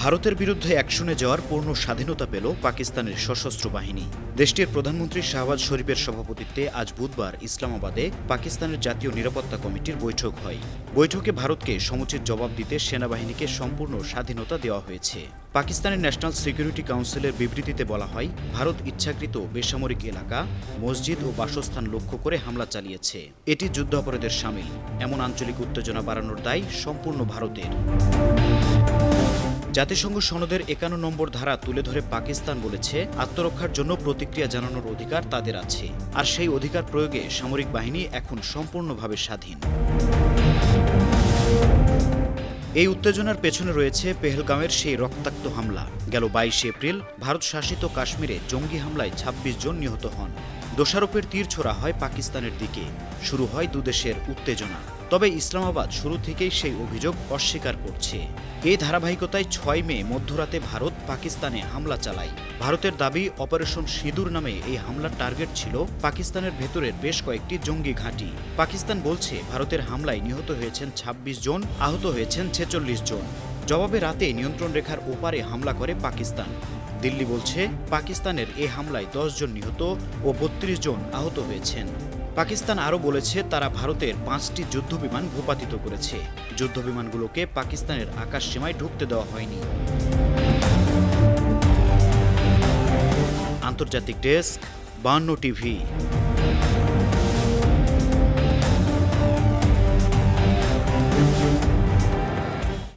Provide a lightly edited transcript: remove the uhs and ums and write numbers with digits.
ভারতের বিরুদ্ধে অ্যাকশনে যাওয়ার পূর্ণ স্বাধীনতা পেল পাকিস্তানের সশস্ত্র বাহিনী। দেশটির প্রধানমন্ত্রী শাহবাজ শরীফের সভাপতিত্বে আজ বুধবার ইসলামাবাদে পাকিস্তানের জাতীয় নিরাপত্তা কমিটির বৈঠক হয়। বৈঠকে ভারতকে সমুচিত জবাব দিতে সেনাবাহিনীকে সম্পূর্ণ স্বাধীনতা দেওয়া হয়েছে। পাকিস্তানের ন্যাশনাল সিকিউরিটি কাউন্সিলের বিবৃতিতে বলা হয়, ভারত ইচ্ছাকৃত বেসামরিক এলাকা, মসজিদ ও বাসস্থান লক্ষ্য করে হামলা চালিয়েছে। এটি যুদ্ধাপরাধের শামিল। এমন আঞ্চলিক উত্তেজনা বাড়ানোর দায় সম্পূর্ণ ভারতের। জাতিসংঘ সনদের ৫১ নম্বর ধারা তুলে ধরে পাকিস্তান বলেছে, আত্মরক্ষার জন্য প্রতিক্রিয়া জানানোর অধিকার তাদের আছে, আর সেই অধিকার প্রয়োগে সামরিক বাহিনী এখন সম্পূর্ণভাবে স্বাধীন। এই উত্তেজনার পেছনে রয়েছে পেহেলগাঁওয়ের সেই রক্তাক্ত হামলা। গেল ২২ এপ্রিল ভারত শাসিত কাশ্মীরে জঙ্গি হামলায় ২৬ জন নিহত হন। দোষারোপের তীর ছোড়া হয় পাকিস্তানের দিকে। শুরু হয় দুদেশের উত্তেজনা। তবে ইসলামাবাদ শুরু থেকেই সেই অভিযোগ অস্বীকার করছে। এই ধারাবাহিকতায় ৬ মে মধ্যরাতে ভারত পাকিস্তানে হামলা চালায়। ভারতের দাবি, অপারেশন সিঁদুর নামে এই হামলার টার্গেট ছিল পাকিস্তানের ভেতরের বেশ কয়েকটি জঙ্গি ঘাঁটি। পাকিস্তান বলছে, ভারতের হামলায় নিহত হয়েছেন ২৬ জন, আহত হয়েছেন ৪৬ জন। জবাবে রাতে নিয়ন্ত্রণ রেখার ওপারে হামলা করে পাকিস্তান। দিল্লি বলছে, পাকিস্তানের এ হামলায় ১০ জন নিহত ও ৩২ জন আহত হয়েছেন। পাকিস্তান আরও বলেছে, তারা ভারতের ৫টি যুদ্ধবিমান ভূপাতিত করেছে। যুদ্ধবিমানগুলোকে পাকিস্তানের আকাশ সীমায় ঢুকতে দেওয়া হয়নি। আন্তর্জাতিক ডেস্ক, ৫২ টিভি।